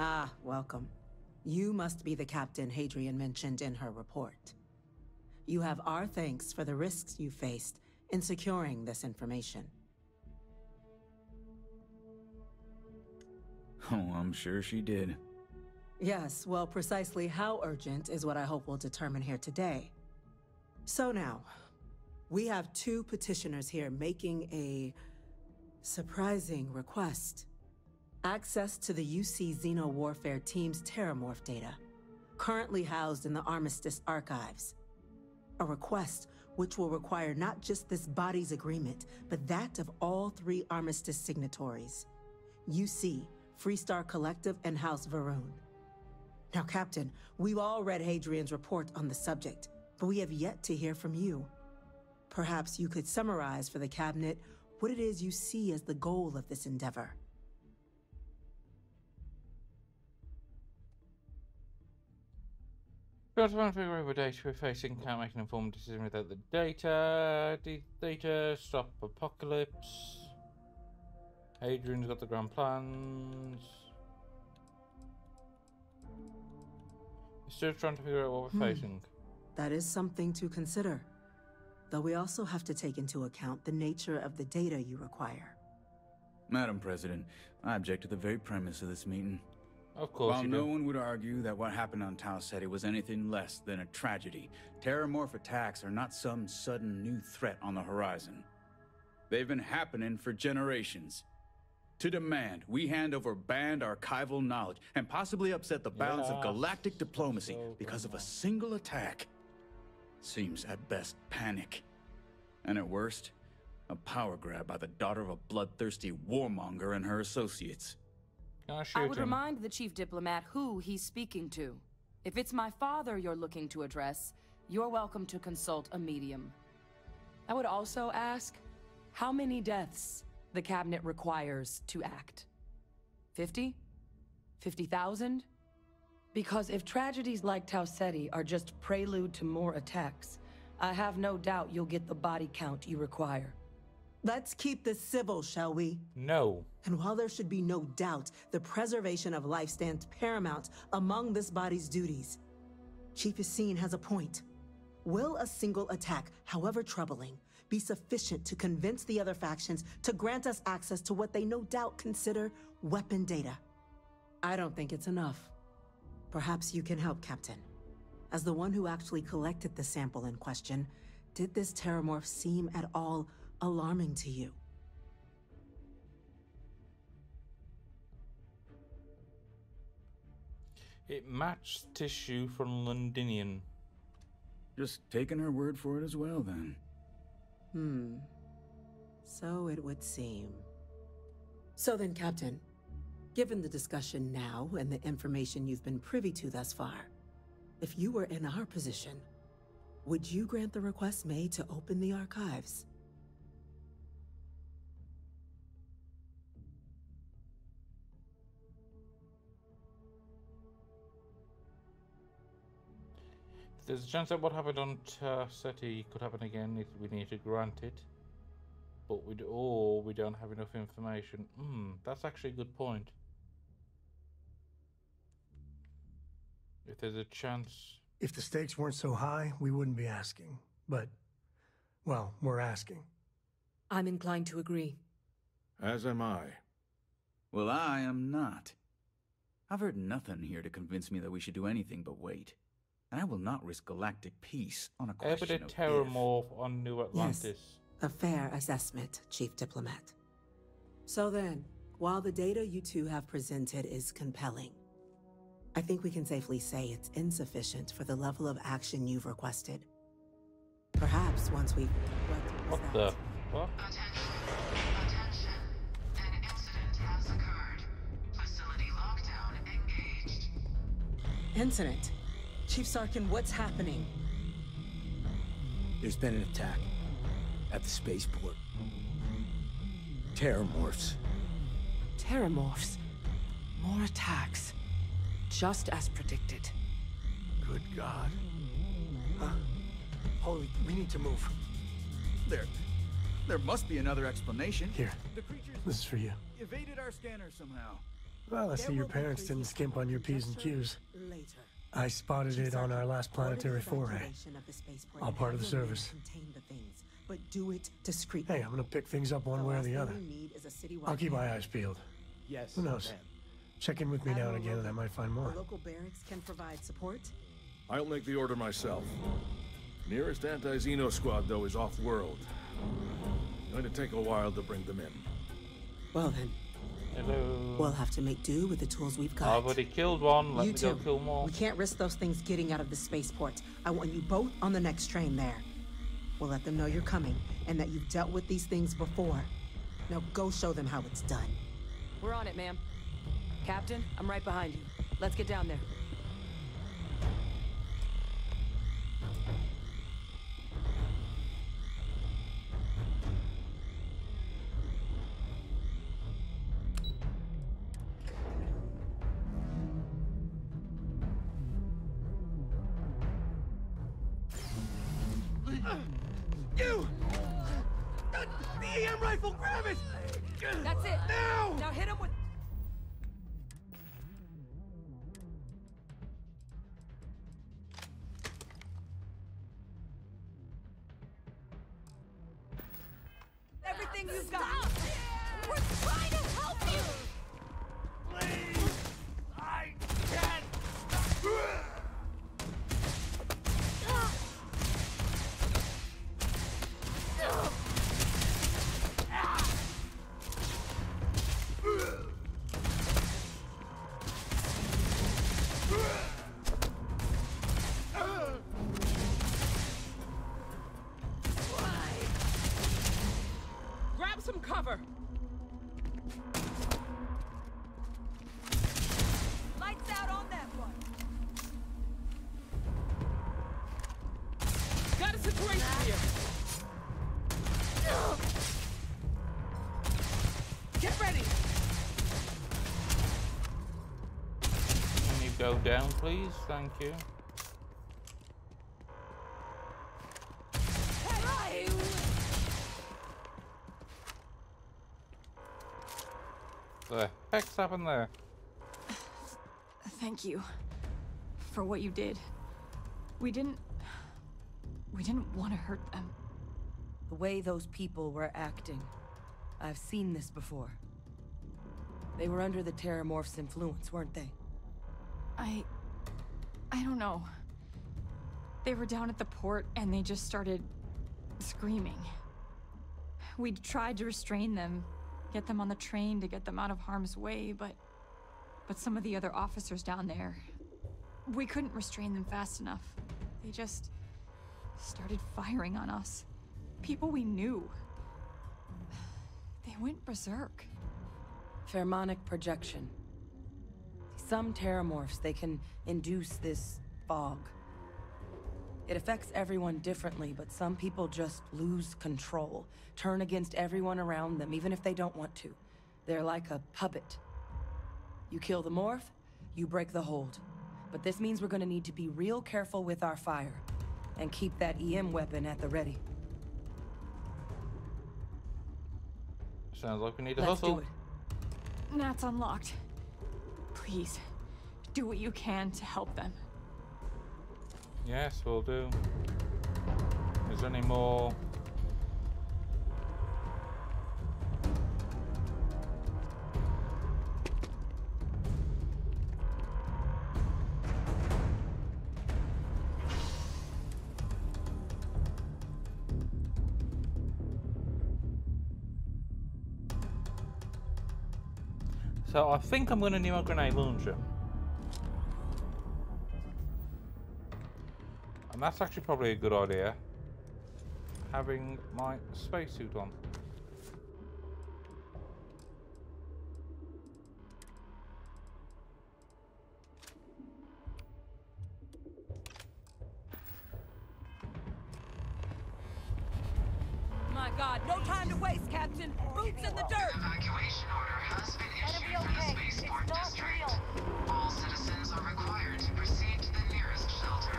Ah, welcome. You must be the Captain Hadrian mentioned in her report. You have our thanks for the risks you faced in securing this information. Oh, I'm sure she did. Yes, well, precisely how urgent is what I hope we'll determine here today. So now, we have two petitioners here making a surprising request. Access to the UC Xeno Warfare Team's TerrorMorph data, currently housed in the Armistice archives. A request which will require not just this body's agreement, but that of all three Armistice signatories. UC, Freestar Collective, and House Varun. Now, Captain, we've all read Hadrian's report on the subject, but we have yet to hear from you. Perhaps you could summarize for the Cabinet what it is you see as the goal of this endeavor. Trying to figure out what data we're facing, can't make an informed decision without the data. Data, stop apocalypse. Hadrian's got the grand plans. We're still trying to figure out what we're facing. That is something to consider. Though we also have to take into account the nature of the data you require. Madam President, I object to the very premise of this meeting. Of course While you no do. one would argue that what happened on Tau Ceti was anything less than a tragedy, TerrorMorph attacks are not some sudden new threat on the horizon. They've been happening for generations. To demand we hand over banned archival knowledge and possibly upset the balance of galactic diplomacy because of a single attack seems at best panic. And at worst, a power grab by the daughter of a bloodthirsty warmonger and her associates. Can I shoot I would him? remind the chief diplomat who he's speaking to. If it's my father you're looking to address, you're welcome to consult a medium. I would also ask how many deaths the Cabinet requires to act. 50? 50,000? Because if tragedies like Tau Ceti are just prelude to more attacks, I have no doubt you'll get the body count you require. Let's keep this civil, shall we? No. And while there should be no doubt, the preservation of life stands paramount among this body's duties. Chief Yassine has a point. Will a single attack, however troubling, be sufficient to convince the other factions to grant us access to what they no doubt consider weapon data? I don't think it's enough. Perhaps you can help, Captain. As the one who actually collected the sample in question, did this TerrorMorph seem at all alarming to you? It matched tissue from Londinian. Just taking her word for it as well, then. So it would seem. So then, Captain, given the discussion now and the information you've been privy to thus far, if you were in our position, would you grant the request made to open the archives? There's a chance that what happened on Seti could happen again if we need to grant it. But we don't have enough information. That's actually a good point. If there's a chance... If the stakes weren't so high, we wouldn't be asking. But, well, we're asking. I'm inclined to agree. As am I. Well, I am not. I've heard nothing here to convince me that we should do anything but wait. And I will not risk galactic peace on a question Evident of if. TerrorMorph on New Atlantis. Yes, a fair assessment, Chief Diplomat. So then, while the data you two have presented is compelling, I think we can safely say it's insufficient for the level of action you've requested. Perhaps once we've... What the fuck? Attention. An incident has occurred. Facility lockdown engaged. Incident? Chief Sarkin, what's happening? There's been an attack at the spaceport. TerrorMorphs. TerrorMorphs. More attacks. Just as predicted. Good God. Huh? Holy, we need to move. There must be another explanation. Here, The creatures this is for you. evaded our scanner somehow. Well, I see your parents didn't skimp on your P's and Q's. I spotted it on our last planetary foray. All part of the service. But do it discreetly. Hey, I'm gonna pick things up one way or the other. I'll keep my eyes peeled. Yes. Who knows? Check in with me now and again and I might find more. Local barracks can provide support. I'll make the order myself. Nearest anti-Xeno squad, though, is off-world. Going to take a while to bring them in. Well then, Hello. we'll have to make do with the tools we've got. I've already killed one. Let You me go too. kill more. We can't risk those things getting out of the spaceport. I want you both on the next train there. We'll let them know you're coming and that you've dealt with these things before. Now go show them how it's done. We're on it, ma'am. Captain, I'm right behind you. Let's get down there. You! The EM rifle, grab it! That's it. Now! Now hit him with... everything you've got. We're trying to help you! Please! I can't! Grab some cover. Lights out on that one. Got a situation here. Get ready. Can you go down, please? Thank you. The heck's happened there? Thank you for what you did. We didn't want to hurt them. The way those people were acting, I've seen this before. They were under the TerrorMorphs' influence, weren't they? I don't know. They were down at the port and they just started screaming. We tried to restrain them, get them on the train to get them out of harm's way, but some of the other officers down there, we couldn't restrain them fast enough. They just started firing on us. People we knew. They went berserk. Pheromonic projection. Some TerrorMorphs, they can induce this fog. It affects everyone differently, but some people just lose control, turn against everyone around them, even if they don't want to. They're like a puppet. You kill the morph, you break the hold. But this means we're gonna need to be real careful with our fire, and keep that EM weapon at the ready. Sounds like we need to Let's hustle. do it. Nat's unlocked. Please, do what you can to help them. Yes, we'll do. Is there any more? So I think I'm going to need my grenade launcher. And that's actually probably a good idea, having my spacesuit on. My God, no time to waste, Captain. Boots in the dirt. Evacuation order has been issued for the spaceport district. All citizens are required to proceed to the nearest shelter.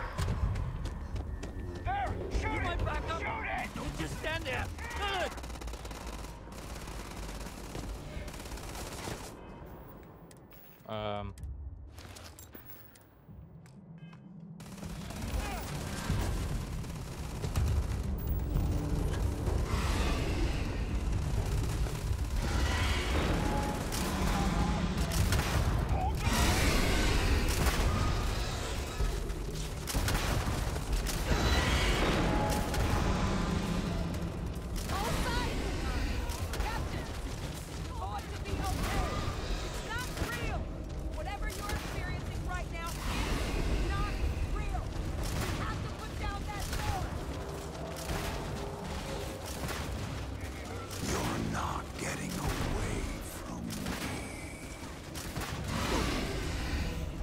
There! Shoot it! Shoot it! Don't just stand there! Good!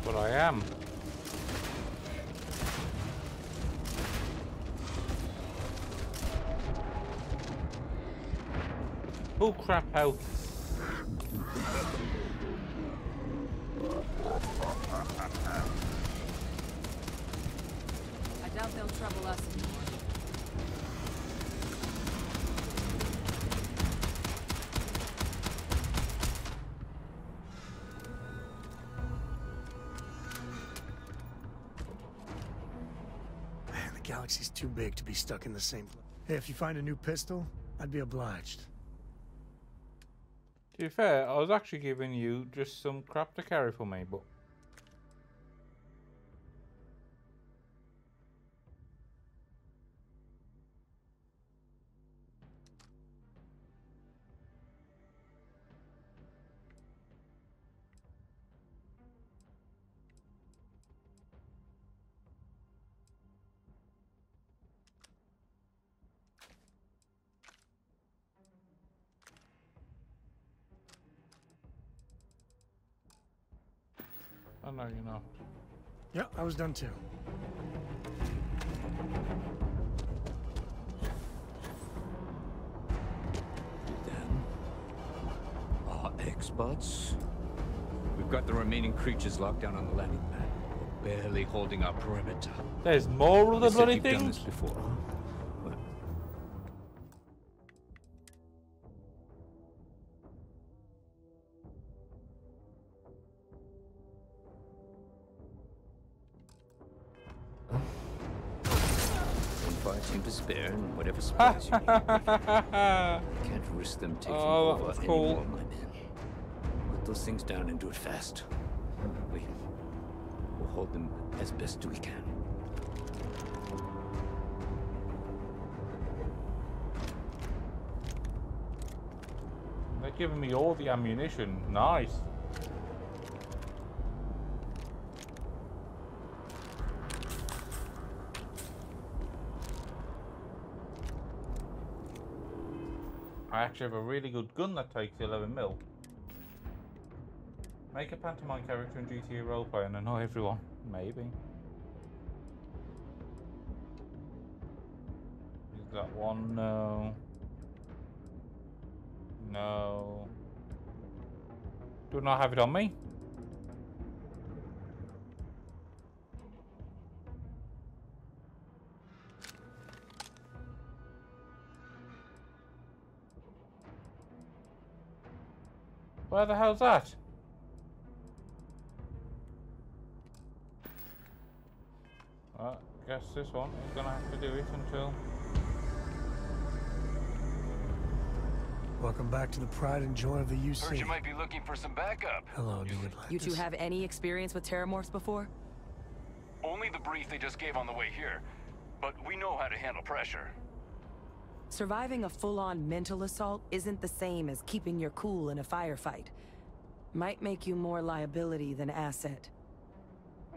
But I am. Oh crap, out. I doubt they'll trouble us anymore. Man, the galaxy's too big to be stuck in the same place. Hey, if you find a new pistol, I'd be obliged. To be fair, I was actually giving you just some crap to carry for me, but... I know you're not. Yeah, I was done too. Then, our experts? We've got the remaining creatures locked down on the landing pad. We're barely holding our perimeter. There's more of the You said bloody you've done things? this before, huh? What? Seem to spare and whatever supplies you need. Can't risk them taking over any more of my men. Put those things down and do it fast. We'll hold them as best we can. They're giving me all the ammunition. Nice. I actually have a really good gun that takes 11mm. Make a pantomime character in GTA roleplay and annoy everyone. Maybe. Is that one? No. No. Do not have it on me. Where the hell's that? Well, guess this one is gonna have to do it until... Welcome back to the pride and joy of the UC. Heard you might be looking for some backup. Hello, New Atlantis. You two have any experience with TerrorMorphs before? Only the brief they just gave on the way here. But we know how to handle pressure. Surviving a full-on mental assault isn't the same as keeping your cool in a firefight. Might make you more liability than asset.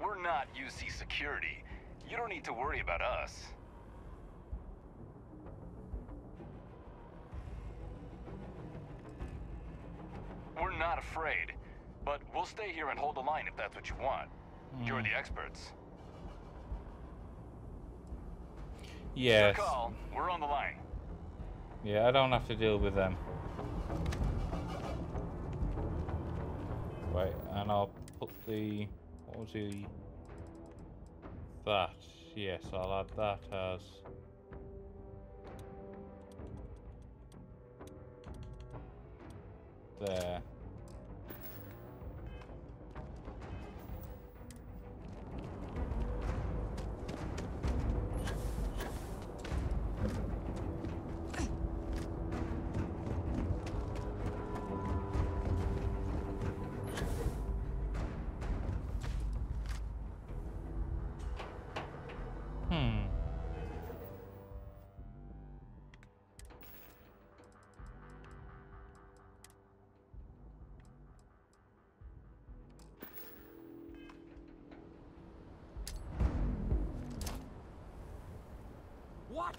We're not UC security. You don't need to worry about us. We're not afraid, but we'll stay here and hold the line if that's what you want. You're the experts. Yes. Your call. We're on the line. Yeah, I don't have to deal with them. Wait, and I'll put the... What was the... That. Yes, I'll add that as... There.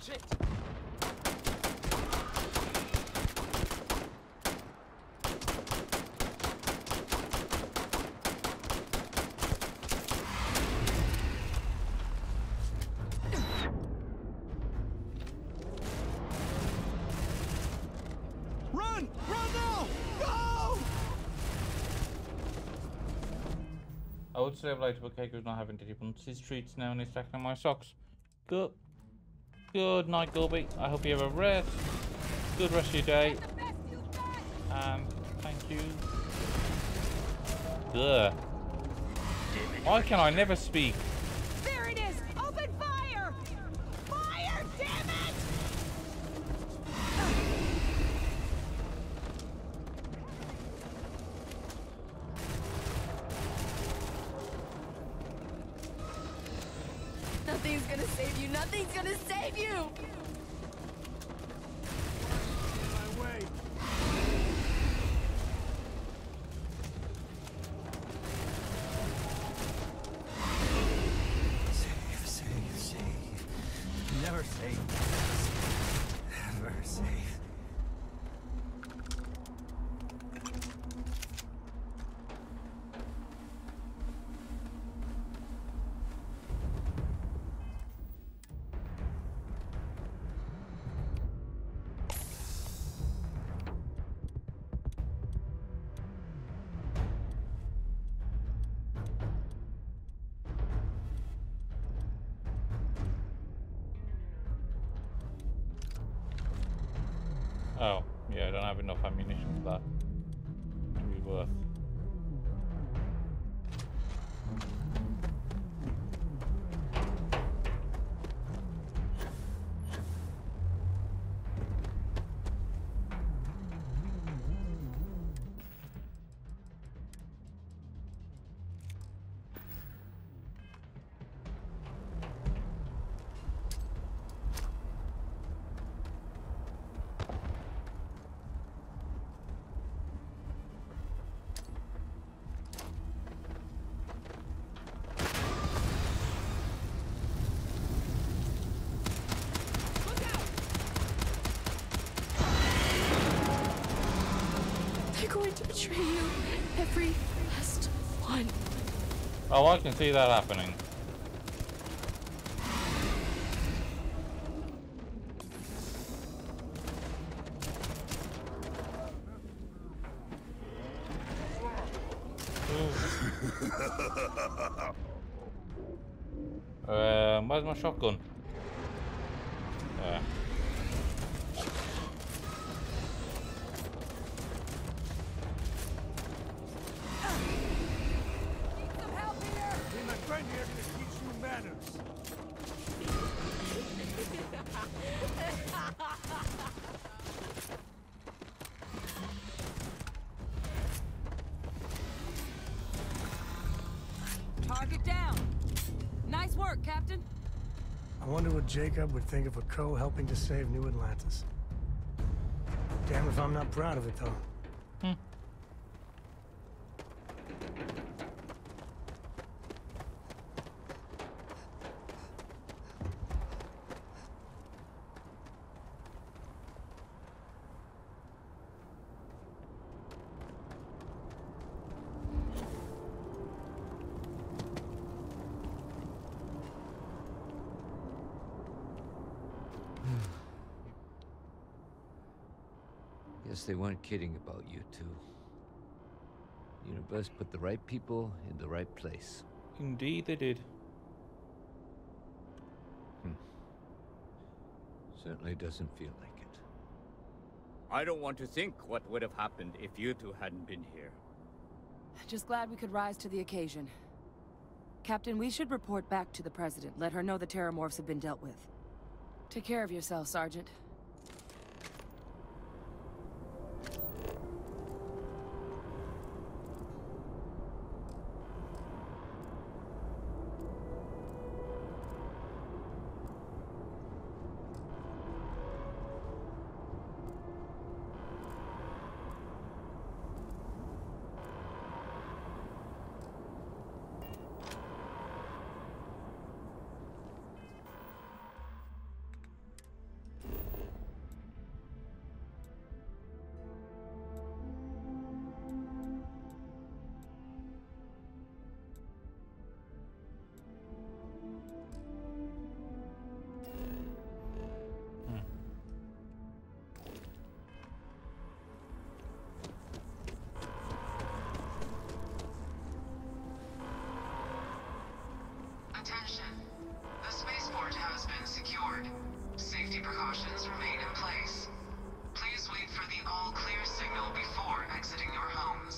Shit! Run! Run now! Go! I would say later, but Keiko's not having to keep on his treats now and he's stacking on my socks. Good. Good night, Gulby. I hope you have a rest. Good rest of your day. And thank you. Ugh. Why can I never speak? There it is! Open fire! Fire, damn it! Nothing's gonna save you. Nothing's gonna save you. My way. Save, save, save. Never save. Never save. Oh, yeah, I don't have enough ammunition for that to be worth. They're going to betray you. Every last one. Oh, I can see that happening. Where's my shotgun? There. Me and my friend here are gonna teach you manners. Target down. Nice work, Captain. I wonder what Jacob would think of a Crow helping to save New Atlantis. Damn if I'm not proud of it, though. Guess they weren't kidding about you two. Universe put the right people in the right place. Indeed they did. Certainly doesn't feel like it. I don't want to think what would have happened if you two hadn't been here. Just glad we could rise to the occasion. Captain, we should report back to the President. Let her know the TerrorMorphs have been dealt with. Take care of yourself, Sergeant.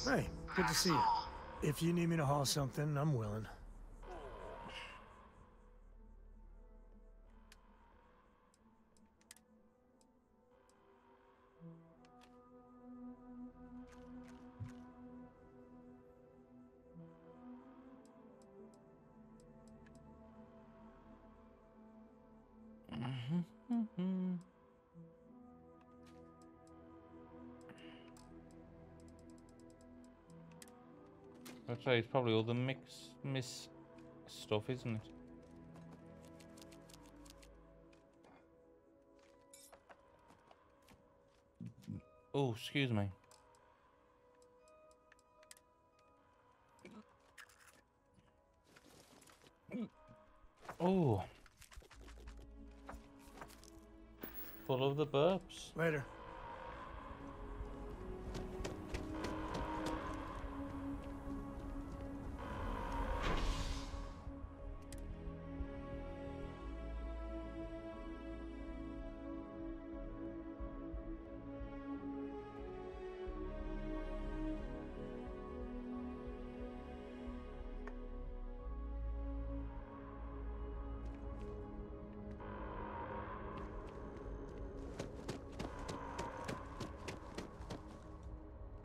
Hey, good to see you. If you need me to haul something, I'm willing. I'd say it's probably all the miss stuff, isn't it? Oh, excuse me. Oh. Full of the burps. Later.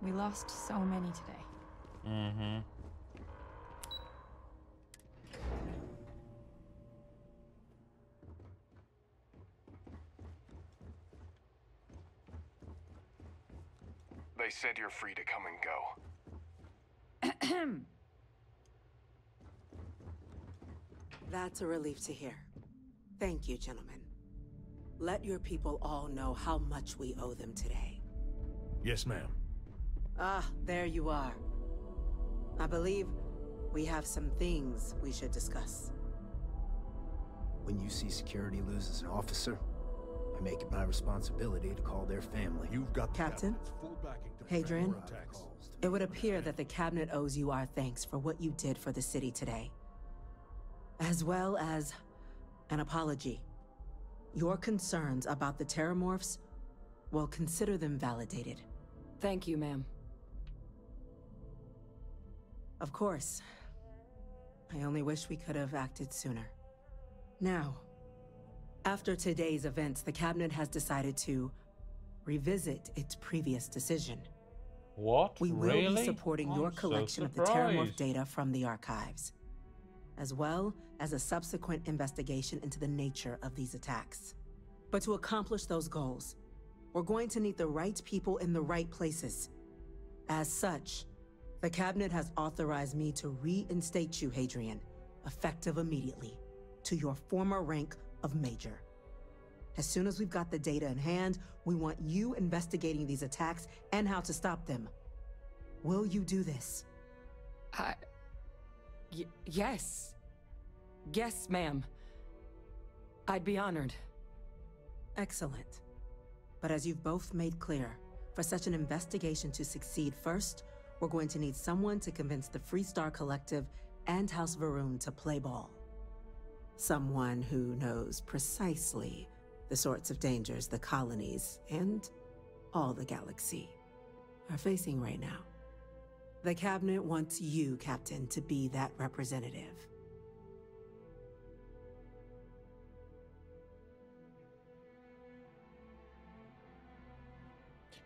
We lost so many today. Mm-hmm. They said you're free to come and go. That's a relief to hear. Thank you, gentlemen. Let your people all know how much we owe them today. Yes, ma'am. Ah, there you are. I believe we have some things we should discuss. When you see security loses an officer, I make it my responsibility to call their family. You've got Captain, Hadrian, it would appear that the Cabinet owes you our thanks for what you did for the city today. As well as an apology. Your concerns about the TerrorMorphs, well, consider them validated. Thank you, ma'am. Of course. I only wish we could have acted sooner. Now, after today's events, the Cabinet has decided to revisit its previous decision. What? We will really? be supporting your collection of the TerrorMorph data from the archives, as well as a subsequent investigation into the nature of these attacks. But to accomplish those goals, we're going to need the right people in the right places. As such, the Cabinet has authorized me to reinstate you, Hadrian, effective immediately, to your former rank of Major. As soon as we've got the data in hand, we want you investigating these attacks and how to stop them. Will you do this? Yes. Yes, ma'am. I'd be honored. Excellent. But as you've both made clear, for such an investigation to succeed first, we're going to need someone to convince the Freestar Collective and House Varun to play ball. Someone who knows precisely the sorts of dangers the colonies and all the galaxy are facing right now. The Cabinet wants you, Captain, to be that representative.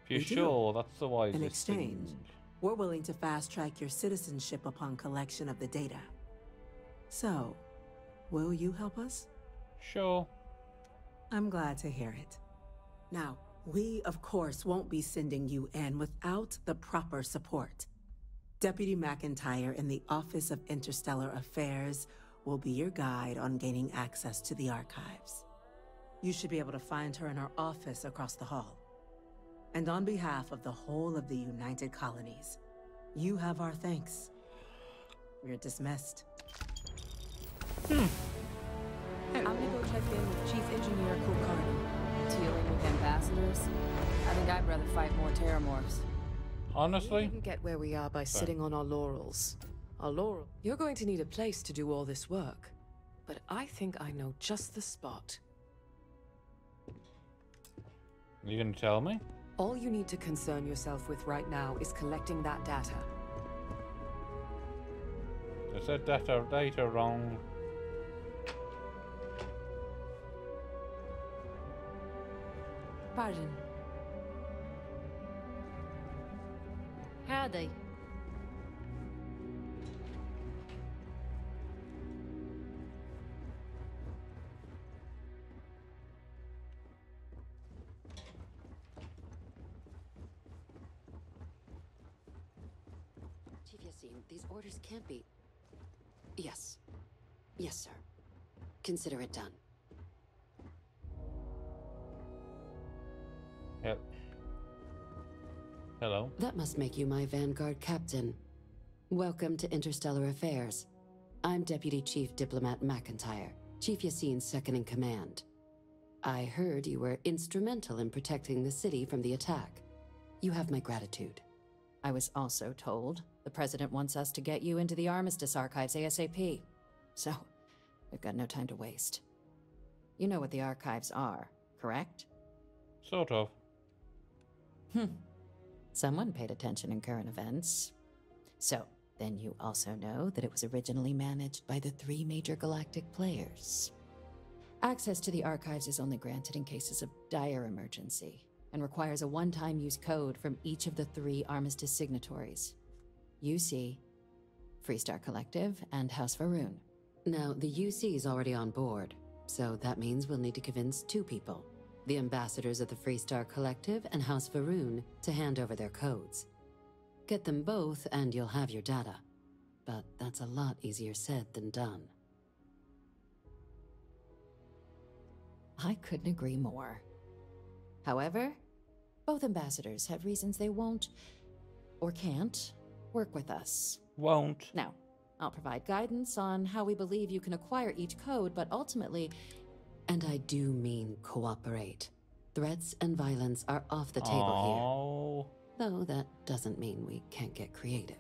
If you're sure, that's the wisest In exchange, thing. we're willing to fast-track your citizenship upon collection of the data. So, will you help us? Sure. I'm glad to hear it. Now, we, of course, won't be sending you in without the proper support. Deputy McIntyre in the Office of Interstellar Affairs will be your guide on gaining access to the archives. You should be able to find her in her office across the hall. And on behalf of the whole of the United Colonies, you have our thanks. You're dismissed. I'm gonna go check in with Chief Engineer Kulkarni. Dealing with ambassadors? I think I'd rather fight more TerrorMorphs. Honestly? We didn't get where we are by sitting on our laurels. You're going to need a place to do all this work. But I think I know just the spot. You gonna tell me? All you need to concern yourself with right now is collecting that data. I said data wrong. Pardon. Howdy. Chief Yassine, these orders can't be... Yes. Yes, sir. Consider it done. Yep. Hello. That must make you my Vanguard captain. Welcome to Interstellar Affairs. I'm Deputy Chief Diplomat McIntyre, Chief Yassine's second in command. I heard you were instrumental in protecting the city from the attack. You have my gratitude. I was also told the President wants us to get you into the Armistice archives ASAP. So, we've got no time to waste. You know what the archives are, correct? Sort of. Someone paid attention in current events. So, then you also know that it was originally managed by the 3 major galactic players. Access to the archives is only granted in cases of dire emergency, and requires a one-time use code from each of the 3 Armistice signatories. UC, Freestar Collective, and House Va'ruun. Now, the UC is already on board, so that means we'll need to convince 2 people. The ambassadors of the Freestar Collective and House Va'ruun to hand over their codes. Get them both and you'll have your data. But that's a lot easier said than done. I couldn't agree more. However, both ambassadors have reasons they won't, or can't, work with us. Won't. Now, I'll provide guidance on how we believe you can acquire each code, but ultimately... And I do mean cooperate. Threats and violence are off the table here. Though that doesn't mean we can't get creative.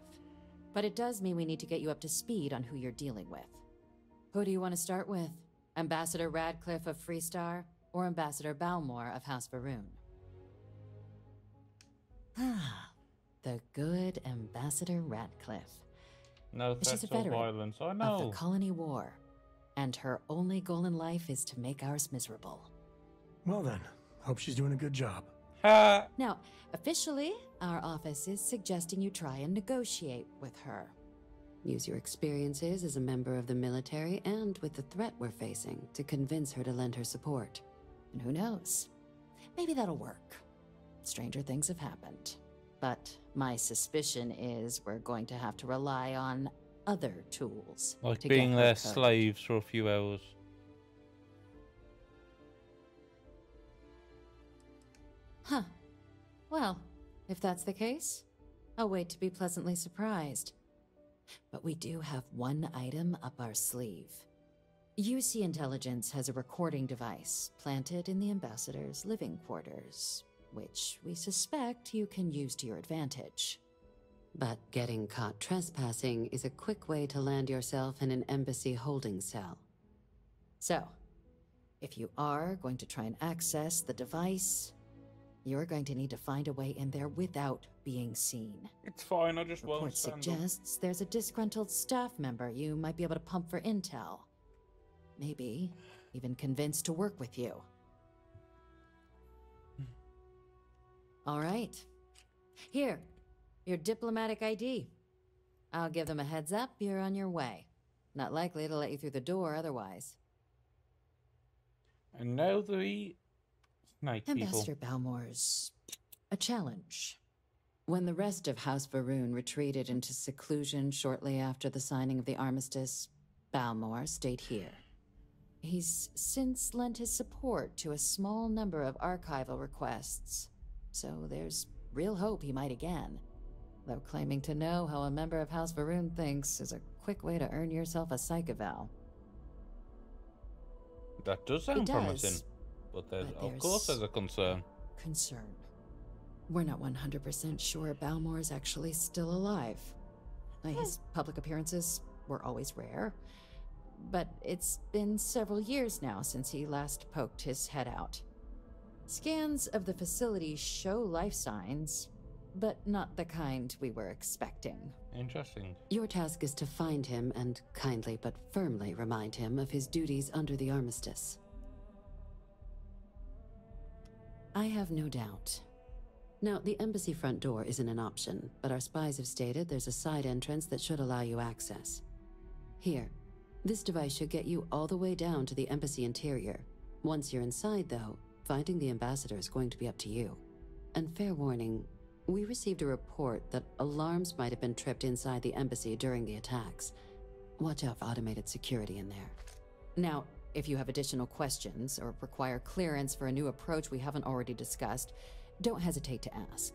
But it does mean we need to get you up to speed on who you're dealing with. Who do you want to start with? Ambassador Radcliffe of Freestar, or Ambassador Balmore of House Va'ruun? The good Ambassador Radcliffe. No threats or violence, I know. Of the Colony War. And her only goal in life is to make ours miserable. Well then, hope she's doing a good job. Now, officially, our office is suggesting you try and negotiate with her. Use your experiences as a member of the military and with the threat we're facing to convince her to lend her support. And who knows? Maybe that'll work. Stranger things have happened. But my suspicion is we're going to have to rely on other tools. Like being their slaves for a few hours. Huh. Well, if that's the case, I'll wait to be pleasantly surprised. But we do have one item up our sleeve. UC Intelligence has a recording device planted in the ambassador's living quarters, which we suspect you can use to your advantage. But getting caught trespassing is a quick way to land yourself in an embassy holding cell. So, if you are going to try and access the device, you're going to need to find a way in there without being seen. It's fine, I just won't Report stand suggests there's a disgruntled staff member you might be able to pump for intel. Maybe even convinced to work with you. All right. Here. Your diplomatic ID. I'll give them a heads up, you're on your way. Not likely to let you through the door otherwise. And now the snake people. Ambassador Balmore's a challenge. When the rest of House Va'ruun retreated into seclusion shortly after the signing of the armistice, Balmore stayed here. He's since lent his support to a small number of archival requests, so there's real hope he might again. Though claiming to know how a member of House Va'ruun thinks is a quick way to earn yourself a psych eval. That does sound promising, but there's, of course there's a concern. Concern. We're not 100% sure Balmore's actually still alive. His public appearances were always rare, but it's been several years now since he last poked his head out. Scans of the facility show life signs, but not the kind we were expecting. Interesting. Your task is to find him and kindly but firmly remind him of his duties under the armistice. I have no doubt. Now, the embassy front door isn't an option, but our spies have stated there's a side entrance that should allow you access. Here, this device should get you all the way down to the embassy interior. Once you're inside, though, finding the ambassador is going to be up to you. And fair warning, we received a report that alarms might have been tripped inside the embassy during the attacks. Watch out for automated security in there. Now, if you have additional questions or require clearance for a new approach we haven't already discussed, don't hesitate to ask.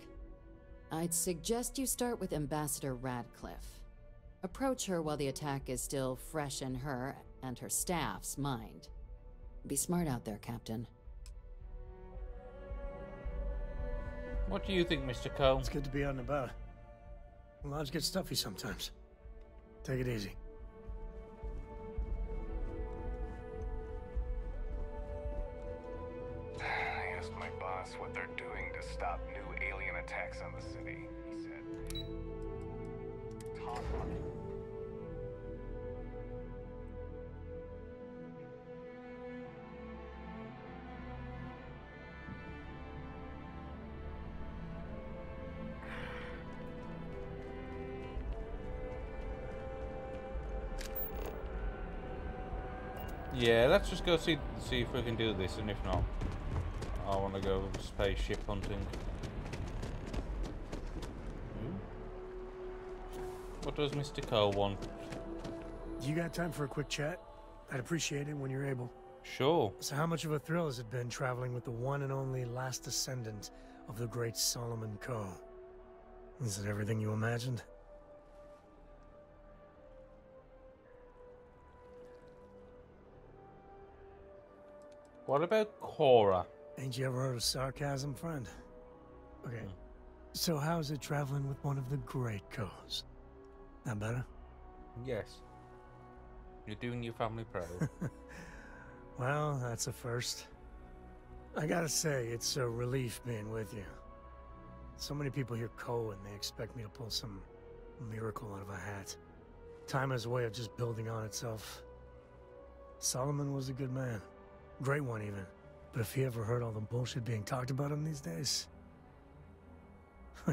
I'd suggest you start with Ambassador Radcliffe. Approach her while the attack is still fresh in her and her staff's mind. Be smart out there, Captain. What do you think, Mr. Cole? It's good to be out and about. Lives get stuffy sometimes. Take it easy. I asked my boss what they're doing to stop new alien attacks on the city. He said, talk on it. Yeah, let's just go see if we can do this, and if not, I want to go spaceship hunting. What does Mr. Cole want? You got time for a quick chat? I'd appreciate it when you're able. Sure. So how much of a thrill has it been traveling with the one and only last descendant of the great Solomon Coe? Is it everything you imagined? What about Cora? Ain't you ever heard of sarcasm, friend? Okay, so how's it traveling with one of the great Coes? That better? Yes. You're doing your family proud. Well, that's a first. I gotta say, it's a relief being with you. So many people hear Coe and they expect me to pull some miracle out of a hat. Time has a way of just building on itself. Solomon was a good man. Great one, even. But if he ever heard all the bullshit being talked about him these days,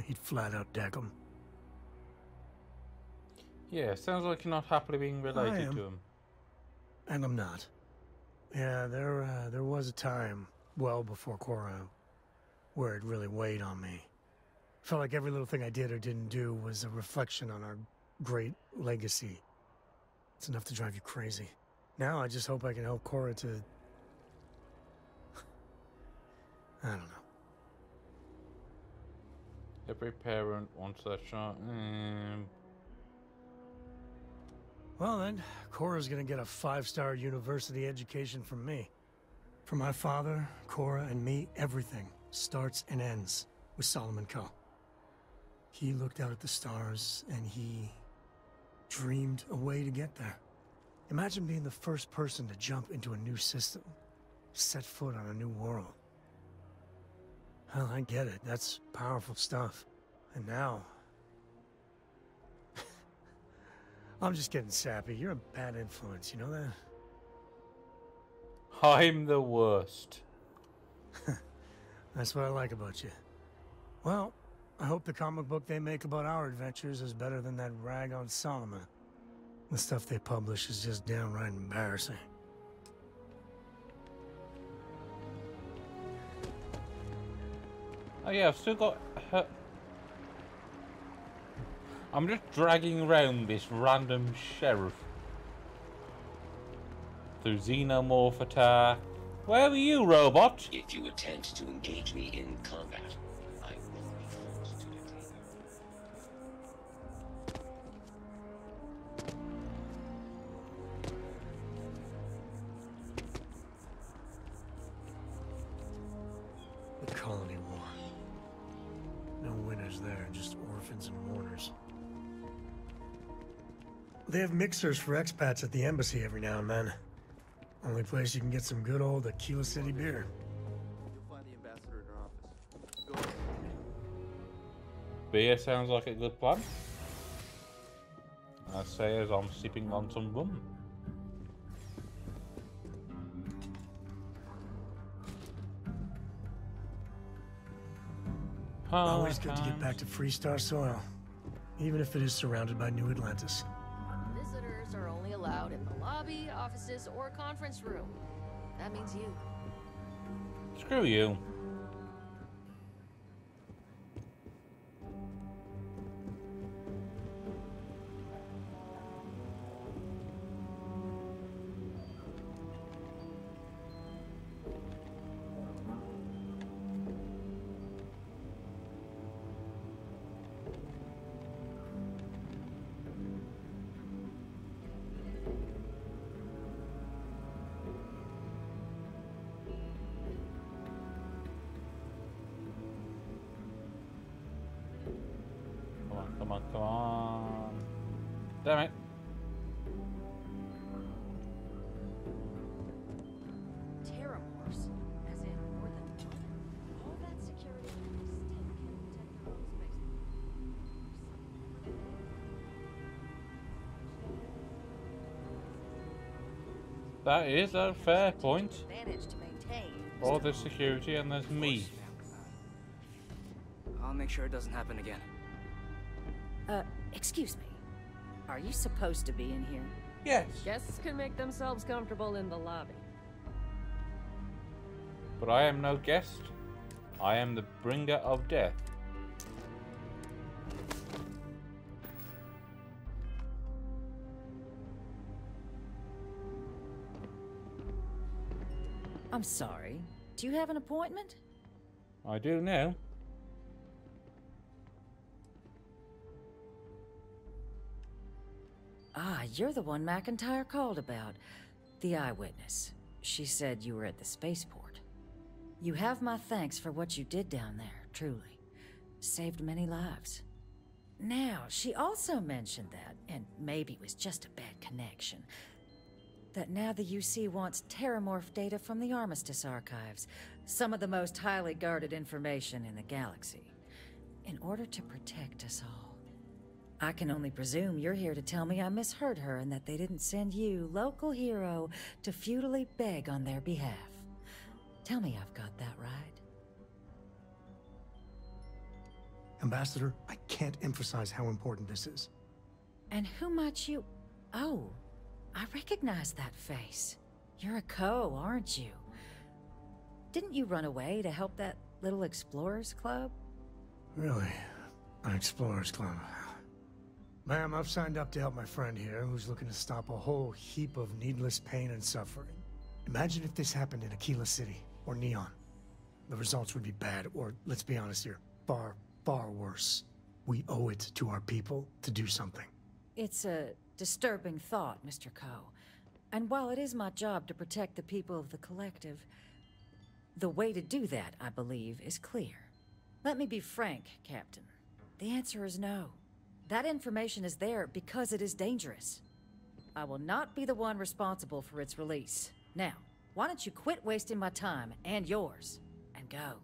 he'd flat out deck him. Yeah, sounds like you're not happily being related to him. And I'm not. Yeah, there was a time, well before Cora, where it really weighed on me. Felt like every little thing I did or didn't do was a reflection on our great legacy. It's enough to drive you crazy. Now I just hope I can help Cora to... I don't know. Every parent wants that shot. Well then, Cora's gonna get a 5-star university education from me. For my father, Cora, and me, everything starts and ends with Solomon Coe. He looked out at the stars, and he dreamed a way to get there. Imagine being the first person to jump into a new system, set foot on a new world. Hell, I get it. That's powerful stuff. And now... I'm just getting sappy. You're a bad influence, you know that? I'm the worst. That's what I like about you. Well, I hope the comic book they make about our adventures is better than that rag on Solomon. The stuff they publish is just downright embarrassing. Oh yeah, I've still got her. I'm just dragging around this random sheriff through xenomorph attack. Where were you, robot? If you attempt to engage me in combat, I will be forced to detain you. The Colony War. No winners there, just orphans and mourners. They have mixers for expats at the embassy every now and then. Only place you can get some good old Aquila City beer. You'll find the beer sounds like a good plan. I say as I'm sipping on some rum. Always good to get back to Freestar soil, even if it is surrounded by New Atlantis. Visitors are only allowed in the lobby, offices, or conference room. That means you. Screw you. Come on. Damn it. TerrorMorphs, as in more than one. All that security and they still can't protect their own space. That is a fair point. Advantage to maintain. All the security and there's me. I'll make sure it doesn't happen again. Excuse me. Are you supposed to be in here? Yes. Guests can make themselves comfortable in the lobby. But I am no guest. I am the bringer of death. I'm sorry. Do you have an appointment? I do now. Ah, you're the one McIntyre called about. The eyewitness. She said you were at the spaceport. You have my thanks for what you did down there, truly. Saved many lives. Now, she also mentioned that, and maybe it was just a bad connection, that now the UC wants TerrorMorph data from the Armistice archives, some of the most highly guarded information in the galaxy, in order to protect us all. I can only presume you're here to tell me I misheard her and that they didn't send you, local hero, to futilely beg on their behalf. Tell me I've got that right. Ambassador, I can't emphasize how important this is. And who might you... Oh, I recognize that face. You're a Co, aren't you? Didn't you run away to help that little Explorers Club? Really? An Explorers Club? Ma'am, I've signed up to help my friend here, who's looking to stop a whole heap of needless pain and suffering. Imagine if this happened in Aquila City, or Neon. The results would be bad, or, let's be honest here, far, far worse. We owe it to our people to do something. It's a disturbing thought, Mr. Co. And while it is my job to protect the people of the Collective, the way to do that, I believe, is clear. Let me be frank, Captain. The answer is no. That information is there because it is dangerous. I will not be the one responsible for its release. Now, why don't you quit wasting my time, and yours, and go.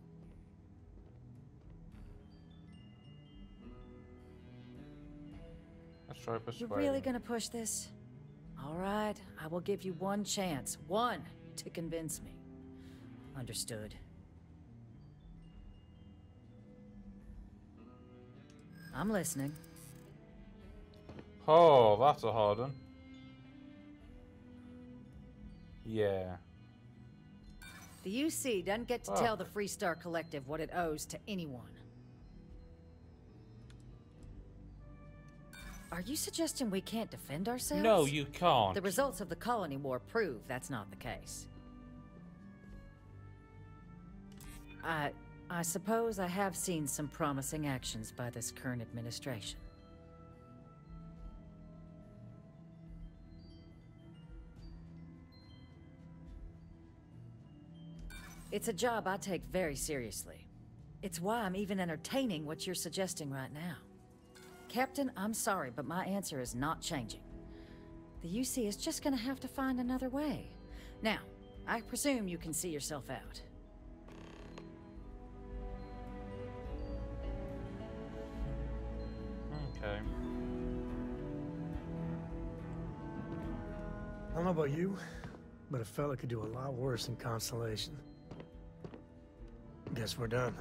Let's try persuading. You're really gonna push this? All right, I will give you one chance. One, to convince me. Understood. I'm listening. Oh, that's a hard one. Yeah. The UC doesn't get to tell the Freestar Collective what it owes to anyone. Are you suggesting we can't defend ourselves? No, you can't. The results of the Colony War prove that's not the case. I suppose I have seen some promising actions by this current administration. It's a job I take very seriously. It's why I'm even entertaining what you're suggesting right now. Captain, I'm sorry, but my answer is not changing. The UC is just gonna have to find another way. Now, I presume you can see yourself out. I don't know about you, but a fella could do a lot worse in Constellation. Guess we're done.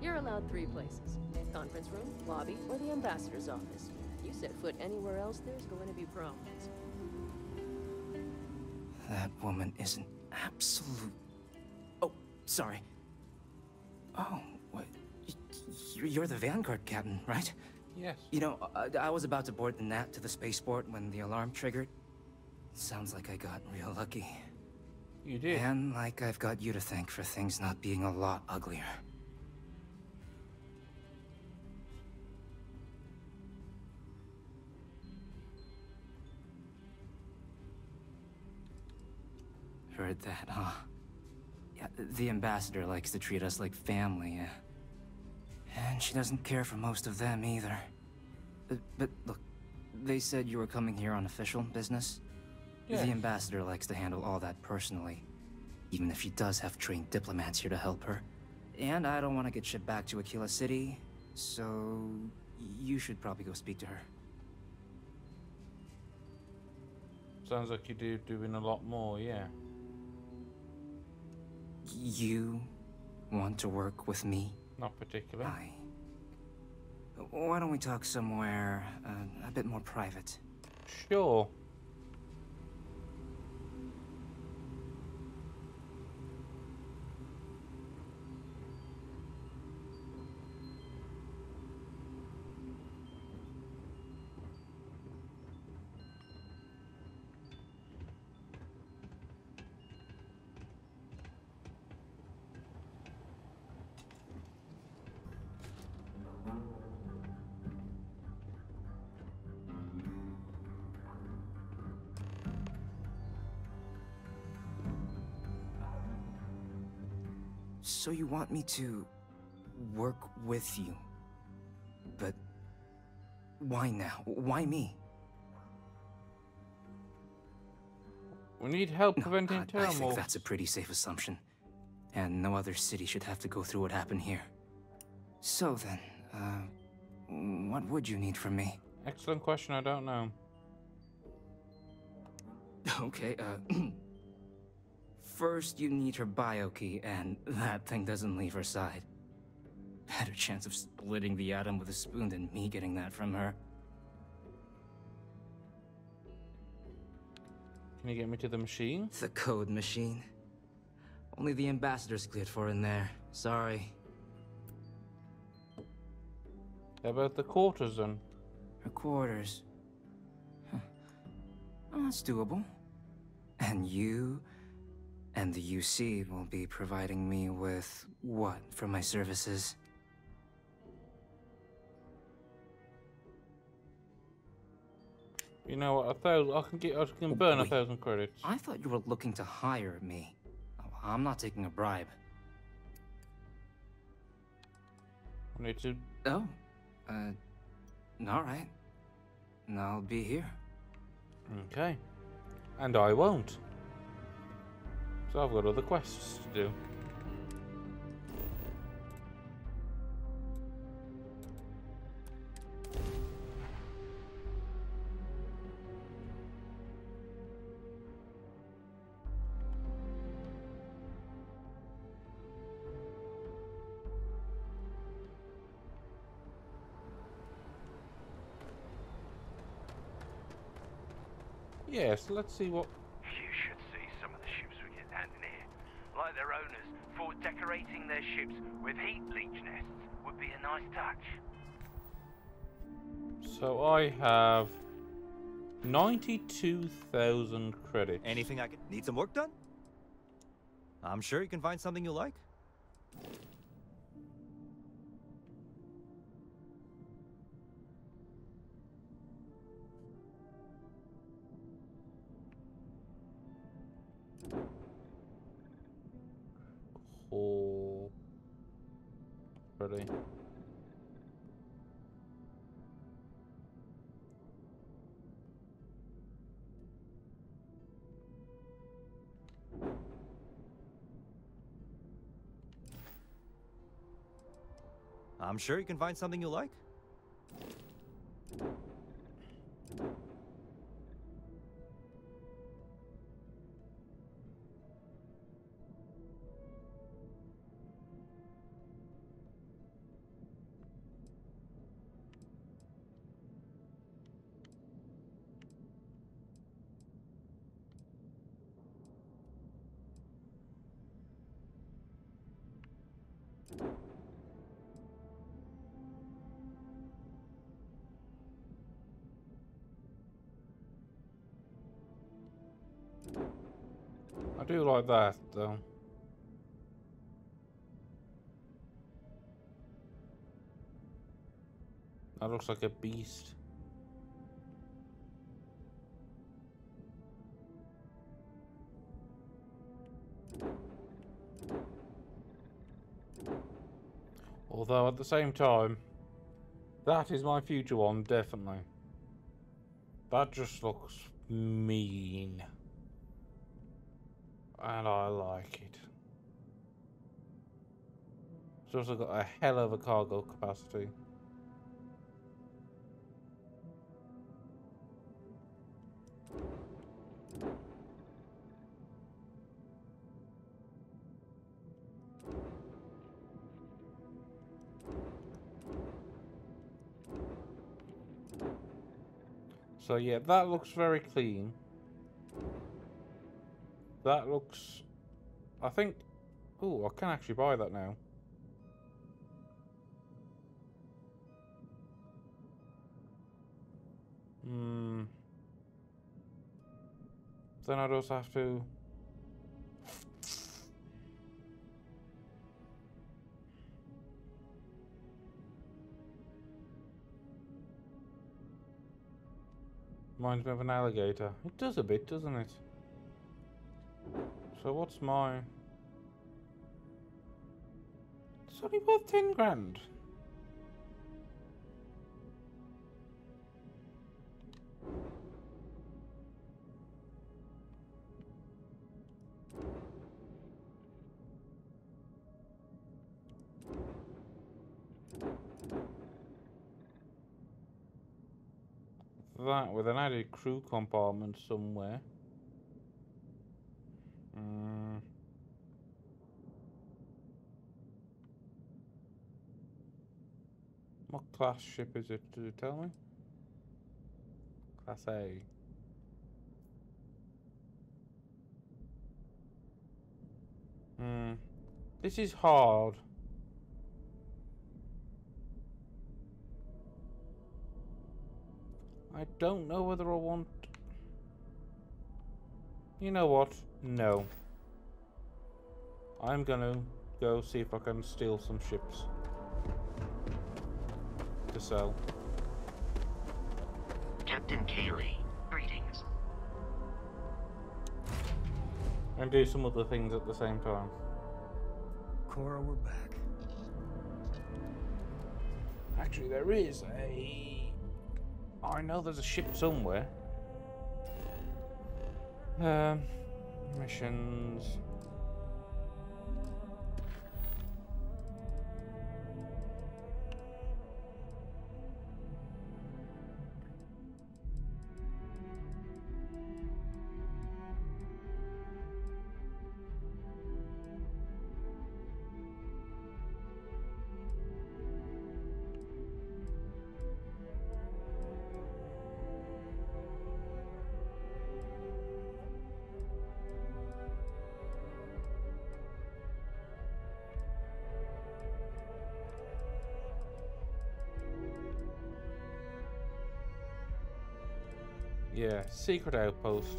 You're allowed 3 places. Conference room, lobby, or the ambassador's office. You set foot anywhere else, there's going to be problems. That woman is an absolute... Oh, sorry. Oh, what? You're the Vanguard captain, right? Yes. You know, I was about to board the Nat to the spaceport when the alarm triggered. Sounds like I got real lucky. You did. And like I've got you to thank for things not being a lot uglier. Heard that, huh? Yeah, the ambassador likes to treat us like family, and she doesn't care for most of them either. But look, they said you were coming here on official business. Yeah. The ambassador likes to handle all that personally, even if she does have trained diplomats here to help her. And I don't want to get shipped back to Aquila City, so you should probably go speak to her. Sounds like you're doing a lot more, yeah. You want to work with me? Not particularly. Why don't we talk somewhere a bit more private? Sure. So you want me to work with you? But why now? Why me? We need help preventing TerrorMorphs. I think that's a pretty safe assumption. And no other city should have to go through what happened here. So then, what would you need from me? Excellent question, I don't know. Okay, first, you need her bio key, and that thing doesn't leave her side. Better chance of splitting the atom with a spoon than me getting that from her. Can you get me to the machine? The code machine. Only the ambassador's cleared for in there. Sorry. How about the quarters then? Her quarters. Huh. Well, that's doable. And you and the UC will be providing me with what for my services? You know what? I can burn 1,000 credits. I thought you were looking to hire me. I'm not taking a bribe. I need to. Oh, all right. I'll be here. Okay. And I won't. So I've got other quests to do. Yes, let's see what... You should see some of the ships we get landing here. Like their owners, thought decorating their ships with heat leech nests would be a nice touch. So I have 92,000 credits. Anything I can... Need some work done? I'm sure you can find something you like. Oh, ready. I'm sure you can find something you like. I do like that, though. That looks like a beast. Although at the same time, that is my future one, definitely. That just looks mean. And I like it. It's also got a hell of a cargo capacity. So yeah, that looks very clean. That looks... I think... Oh, I can actually buy that now. Then I'd also have to... Reminds me of an alligator. It does a bit, doesn't it? So what's my... It's only worth 10 grand. That with an added crew compartment somewhere. What class ship is it? Did it tell me? Class A. This is hard. I don't know whether I want... You know what? No. I'm gonna go see if I can steal some ships to sell. Captain Kaylee, greetings. And do some other things at the same time. Cora, we're back. Actually, there is a... I know there's a ship somewhere. Missions... Yeah, secret outpost.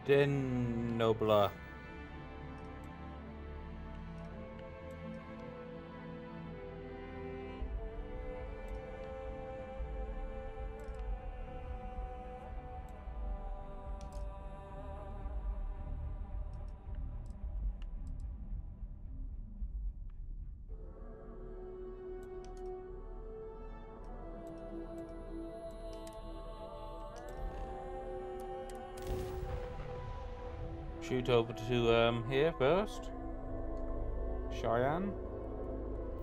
Den Nobler. shoot over to here first. Cheyenne.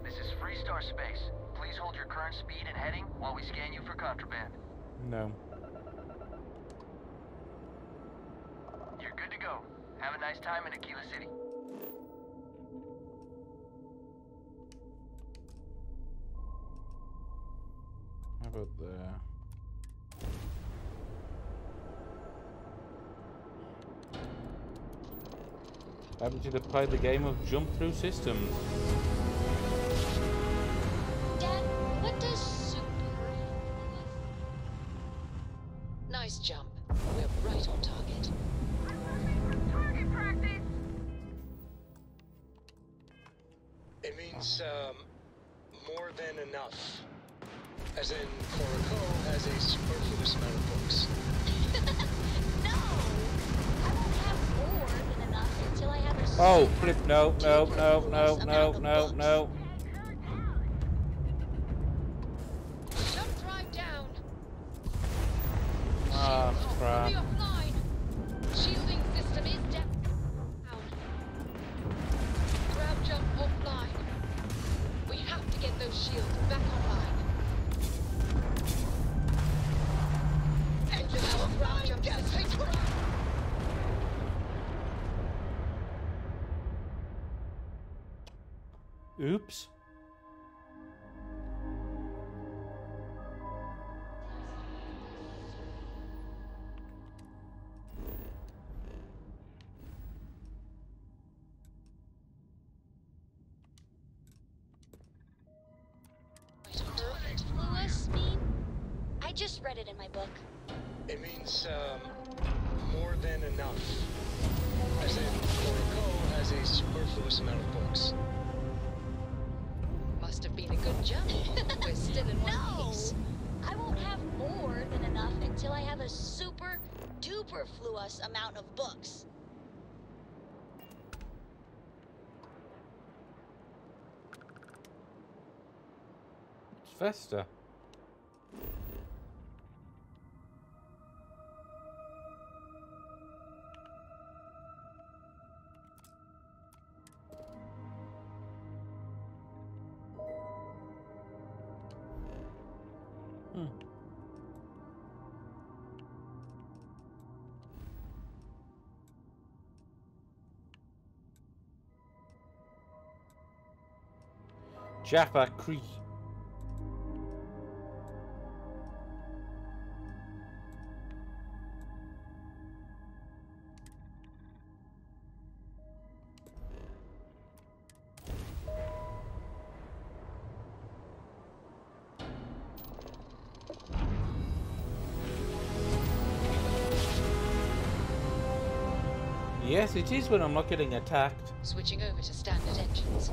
This is Freestar Space. Please hold your current speed and heading while we scan you for contraband. No. You're good to go. Have a nice time in Aquila City. How about there? Haven't you played the game of jump through systems? Dad, what does super... Nice jump. We're right on target. Target practice! It means, more than enough. As in, Korako has a superfluous amount of books. No! I won't have more than enough until I have a Oh, flip, no. Jump drive down. Ah, crap. Fully offline. Shielding system is down. Grab jump offline. We have to get those shields back online. Enter our grab jump system. Oops. Superfluous mean? I just read it in my book. It means, more than enough. As in, Korako has a superfluous amount of books. Must have been a good jump. We're still in one piece. I won't have more than enough until I have a super duper fluous amount of books. It's Vesta. Jaffa Creek. Yes, it is when I'm not getting attacked. Switching over to standard engines.